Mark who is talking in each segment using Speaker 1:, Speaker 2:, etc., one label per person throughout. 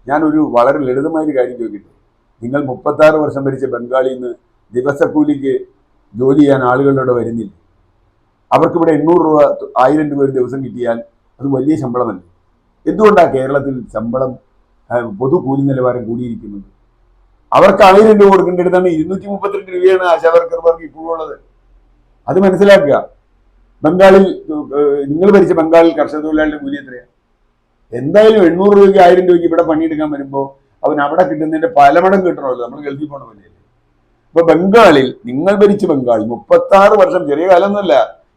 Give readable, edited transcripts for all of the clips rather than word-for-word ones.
Speaker 1: ഞാനൊരു വളരെ ലളിതമായ ഒരു കാര്യം ചോദിക്കട്ടെ. നിങ്ങൾ 36 വർഷം ഭരിച്ച ബംഗാളിൽ നിന്ന് ദിവസക്കൂലിക്ക് ജോലി ചെയ്യാൻ ആളുകളുടെ വരുന്നില്ല. അവർക്കിവിടെ 800 രൂപ 1000 രൂപ ഒരു ദിവസം കിട്ടിയാൽ അത് വലിയ ശമ്പളമല്ലേ? എന്തുകൊണ്ടാണ് കേരളത്തിൽ ശമ്പളം പൊതു കൂലി നിലവാരം കൂടിയിരിക്കുന്നത്? അവർക്ക് 1000 രൂപ കൊടുക്കേണ്ടിടത്താണ് 232 രൂപയാണ് ആശാവർക്കർമാർക്ക് ഇപ്പോഴുള്ളത്. അത് മനസ്സിലാക്കുക. ബംഗാളിൽ നിങ്ങൾ ഭരിച്ച ബംഗാളിൽ കർഷക തൊഴിലാളിയുടെ കൂലി എത്രയാണ്? എന്തായാലും 800 രൂപയ്ക്ക് 1000 രൂപയ്ക്ക് ഇവിടെ പണിയെടുക്കാൻ വരുമ്പോൾ അവൻ അവിടെ കിട്ടുന്നതിന്റെ പല മടങ്ങ് കിട്ടണമല്ലോ. നമ്മൾ ഗൾഫിൽ പോണ പോലെയല്ലേ? ഇപ്പൊ ബംഗാളിൽ നിങ്ങൾ ഭരിച്ച ബംഗാൾ 36 വർഷം, ചെറിയ കാലമൊന്നുമല്ല.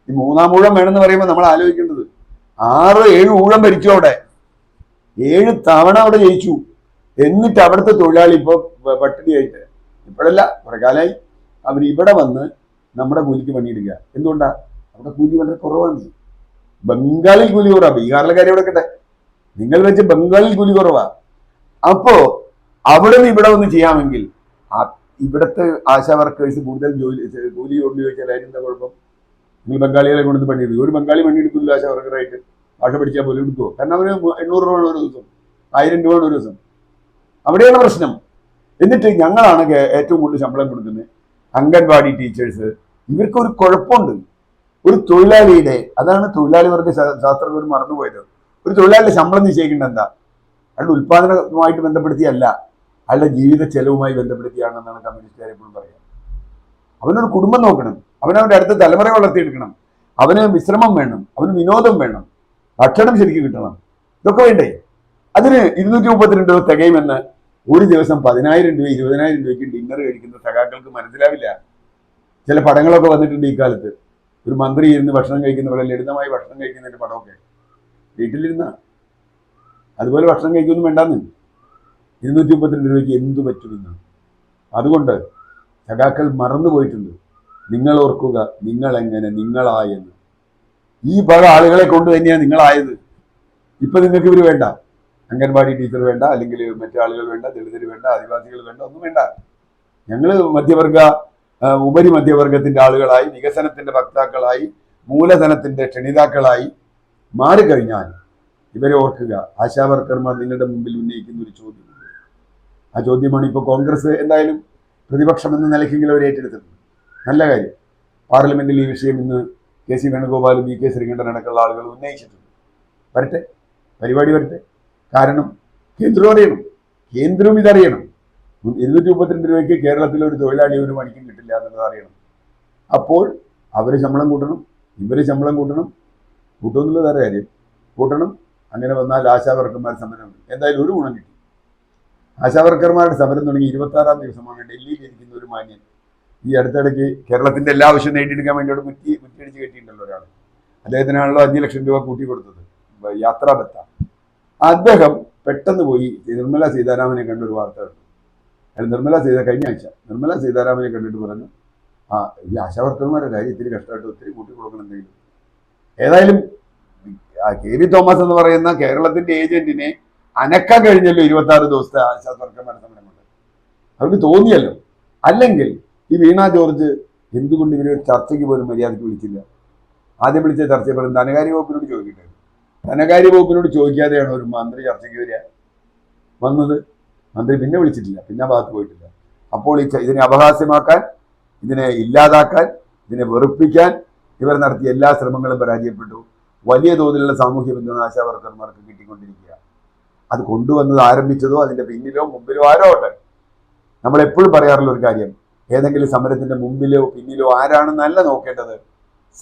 Speaker 1: ഈ 3-ാം ഊഴം വേണമെന്ന് പറയുമ്പോൾ നമ്മൾ ആലോചിക്കേണ്ടത് 6-7 ഊഴം ഭരിച്ചു. അവിടെ 7 തവണ അവിടെ ജയിച്ചു. എന്നിട്ട് അവിടുത്തെ തൊഴിലാളി ഇപ്പൊ പട്ടിണിയായിട്ട്, ഇപ്പോഴല്ല കുറെ കാലമായി അവർ ഇവിടെ വന്ന് നമ്മുടെ കൂലിക്ക് പണിയെടുക്കുക. എന്തുകൊണ്ടാ? അവിടെ കൂലി വളരെ കുറവാണ്. ബംഗാളിൽ കൂലി കുറവാ. ബീഹാറിലെ കാര്യം ഇവിടെ കേട്ടെ. നിങ്ങൾ വെച്ച് ബംഗാളിൽ കൂലി കുറവാ. അപ്പോ അവിടെ നിന്ന് ഇവിടെ വന്ന് ചെയ്യാമെങ്കിൽ ഇവിടുത്തെ ആശാ വർക്കേഴ്സ് കൂടുതൽ കൂലി കൊണ്ട് ചോദിച്ചാൽ അതിനെന്താ കുഴപ്പം? നിങ്ങൾ ബംഗാളികളെ കൊണ്ടൊന്ന് പണിയെടുക്കും. ഒരു ബംഗാളി പണിയെടുക്കില്ല ആശാ വർക്കറായിട്ട്. ഭാഷ പഠിച്ചാൽ പോലും എടുക്കുമോ? കാരണം അവന് 800 രൂപ ഒരു ദിവസം, 1000 രൂപ ഒരു ദിവസം. അവിടെയാണ് പ്രശ്നം. എന്നിട്ട് ഞങ്ങളാണ് ഏറ്റവും കൂടുതൽ ശമ്പളം കൊടുക്കുന്നത്. അംഗൻവാടി ടീച്ചേഴ്സ്, ഇവർക്ക് ഒരു കുഴപ്പമുണ്ട്. ഒരു തൊഴിലാളിയുടെ, അതാണ് തൊഴിലാളി വർഗ ശാസ്ത്രജ്ഞർ മറന്നുപോയത്, ഒരു തൊഴിലാളിയുടെ ശമ്പളം നിശ്ചയിക്കേണ്ടത് എന്താ? അയാളുടെ ഉത്പാദനവുമായിട്ട് ബന്ധപ്പെടുത്തിയല്ല, അയാളുടെ ജീവിത ചെലവുമായി ബന്ധപ്പെടുത്തിയാണെന്നാണ് കമ്മ്യൂണിസ്റ്റുകാർ എപ്പോഴും പറയുക. അവനൊരു കുടുംബം നോക്കണം, അവനവൻ്റെ അടുത്ത തലമുറ വളർത്തിയെടുക്കണം, അവന് വിശ്രമം വേണം, അവന് വിനോദം വേണം, ഭക്ഷണം ശരിക്കും കിട്ടണം. ഇതൊക്കെ വേണ്ടേ? അതിന് 232 രൂപ തികയുമെന്ന് ഒരു ദിവസം 10,000 രൂപ 20,000 രൂപയ്ക്ക് ഡിന്നർ കഴിക്കുന്ന സഖാക്കൾക്ക് മനസ്സിലാവില്ല. ചില പടങ്ങളൊക്കെ വന്നിട്ടുണ്ട് ഈ കാലത്ത്. ഒരു മന്ത്രി ഇരുന്ന് ഭക്ഷണം കഴിക്കുന്ന പോലെ ലളിതമായി ഭക്ഷണം കഴിക്കുന്നതിന്റെ പടമൊക്കെ വീട്ടിലിരുന്ന അതുപോലെ ഭക്ഷണം കഴിക്കൊന്നും വേണ്ടാന്ന്. 232 രൂപയ്ക്ക് എന്തു പറ്റുമെന്ന്. അതുകൊണ്ട് സഖാക്കൾ മറന്നുപോയിട്ടുണ്ട്. നിങ്ങൾ ഓർക്കുക, നിങ്ങൾ എങ്ങനെ നിങ്ങളായെന്ന്. ഈ പല ആളുകളെ കൊണ്ട് തന്നെയാണ് നിങ്ങളായത്. ഇപ്പൊ നിങ്ങൾക്ക് ഇവർ വേണ്ട, അംഗൻവാടി ടീച്ചർ വേണ്ട, അല്ലെങ്കിൽ മറ്റു ആളുകൾ വേണ്ട, ദളിതർ വേണ്ട, ആദിവാസികൾ വേണ്ട, ഒന്നും വേണ്ട. ഞങ്ങൾ മധ്യവർഗ ഉപരി മധ്യവർഗത്തിന്റെ ആളുകളായി, വികസനത്തിന്റെ വക്താക്കളായി, മൂലധനത്തിന്റെ ക്ഷണിതാക്കളായി മാറിക്കഴിഞ്ഞാൽ ഇവരെ ഓർക്കുക. ആശാ വർക്കർമാർ നിങ്ങളുടെ മുമ്പിൽ ഉന്നയിക്കുന്ന ഒരു ചോദ്യമുണ്ട്. ആ ചോദ്യമാണ് ഇപ്പോൾ കോൺഗ്രസ് എന്തായാലും പ്രതിപക്ഷം എന്ന നിലയ്ക്കെങ്കിലും അവർ ഏറ്റെടുത്തിട്ടുണ്ട്. നല്ല കാര്യം. പാർലമെന്റിൽ ഈ വിഷയം ഇന്ന് കെ സി വേണുഗോപാലും വി കെ ശ്രീകണ്ഠൻ അടക്കമുള്ള ആളുകൾ ഉന്നയിച്ചിട്ടുണ്ട്. വരട്ടെ, പരിപാടി വരട്ടെ. കാരണം കേന്ദ്രം അറിയണം, കേന്ദ്രവും ഇതറിയണം. 232 രൂപയ്ക്ക് കേരളത്തിലെ ഒരു തൊഴിലാളി ഒരു പണിക്കും കിട്ടില്ല എന്നുള്ളത് അറിയണം. അപ്പോൾ അവർ ശമ്പളം കൂട്ടണം, ഇവർ ശമ്പളം കൂട്ടണം. കൂട്ടുമെന്നുള്ളത് വേറെ കാര്യം, കൂട്ടണം. അങ്ങനെ വന്നാൽ ആശാ വർക്കർമാർ സമരം എന്തായാലും ഒരു ഗുണം കിട്ടി. ആശാ വർക്കർമാരുടെ സമരം തുടങ്ങി 26-ാം ദിവസമാണ് ഡൽഹിയിൽ ഇരിക്കുന്ന ഒരു മാന്യൻ ഈ അടുത്തിടയ്ക്ക് കേരളത്തിന്റെ എല്ലാ ആവശ്യം നേടിയെടുക്കാൻ വേണ്ടി അവിടെ കുറ്റിയടിച്ച് കെട്ടിയിട്ടുണ്ടല്ലോ ഒരാൾ. അദ്ദേഹത്തിനാണല്ലോ 5 ലക്ഷം രൂപ കൂട്ടി കൊടുത്തത്, യാത്രാ ബത്ത. അദ്ദേഹം പെട്ടെന്ന് പോയി നിർമ്മല സീതാരാമനെ കണ്ടൊരു വാർത്ത കണ്ടു. അയാൾ കഴിഞ്ഞ ആഴ്ച നിർമ്മല സീതാരാമനെ കണ്ടിട്ട് പറഞ്ഞു, ഈ ആശാ വർക്കർമാരുടെ കാര്യം ഇത്തിരി കഷ്ടമായിട്ട് ഒത്തിരി കൂട്ടി കൊടുക്കണം എന്തെങ്കിലും. ഏതായാലും കെ വി തോമസ് എന്ന് പറയുന്ന കേരളത്തിന്റെ ഏജന്റിനെ അനക്കാൻ കഴിഞ്ഞല്ലോ 26 ദിവസത്തെ ആശാ വർക്കർമാരുടെ സമരം കൊണ്ട്. അവർക്ക് തോന്നിയല്ലോ. അല്ലെങ്കിൽ ഈ വീണ ജോർജ് എന്തുകൊണ്ട് ഇവരെ ചർച്ചയ്ക്ക് പോലും മര്യാദയ്ക്ക് വിളിച്ചില്ല? ആദ്യം വിളിച്ച ചർച്ചയെ പറയുന്നത് ധനകാര്യ വകുപ്പിനോട് ചോദിക്കട്ടെ. ധനകാര്യ വകുപ്പിനോട് ചോദിക്കാതെയാണ് ഒരു മന്ത്രി ചർച്ചയ്ക്ക് വന്നത്. മന്ത്രി പിന്നെ വിളിച്ചിട്ടില്ല, പിന്നെ ഭാഗത്ത് പോയിട്ടില്ല. അപ്പോൾ ഇതിനെ അപഹാസ്യമാക്കാൻ, ഇതിനെ ഇല്ലാതാക്കാൻ, ഇതിനെ വെറുപ്പിക്കാൻ ഇവർ നടത്തിയ എല്ലാ ശ്രമങ്ങളും പരാജയപ്പെട്ടു. വലിയ തോതിലുള്ള സാമൂഹ്യ പിന്തുണ ആശാ വർക്കർമാർക്ക് കിട്ടിക്കൊണ്ടിരിക്കുക. അത് കൊണ്ടുവന്നത് ആരംഭിച്ചതോ അതിന്റെ പിന്നിലോ മുമ്പിലോ ആരോ ഉണ്ട്. നമ്മളെപ്പോഴും പറയാറുള്ള ഒരു കാര്യം, ഏതെങ്കിലും സമരത്തിന്റെ മുമ്പിലോ പിന്നിലോ ആരാണെന്നല്ല നോക്കേണ്ടത്,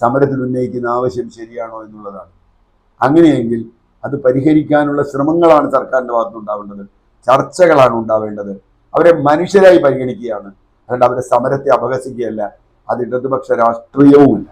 Speaker 1: സമരത്തിൽ ഉന്നയിക്കുന്ന ആവശ്യം ശരിയാണോ എന്നുള്ളതാണ്. അങ്ങനെയെങ്കിൽ അത് പരിഹരിക്കാനുള്ള ശ്രമങ്ങളാണ് സർക്കാരിന്റെ ഭാഗത്തുനിന്നുണ്ടാവേണ്ടത്, ചർച്ചകളാണ് ഉണ്ടാവേണ്ടത്. അവരെ മനുഷ്യരായി പരിഗണിക്കുകയാണ്, അതുകൊണ്ട് അവരെ സമരത്തെ അപഹസിക്കുകയല്ല. അത് ഇടതുപക്ഷ രാഷ്ട്രീയവുമില്ല.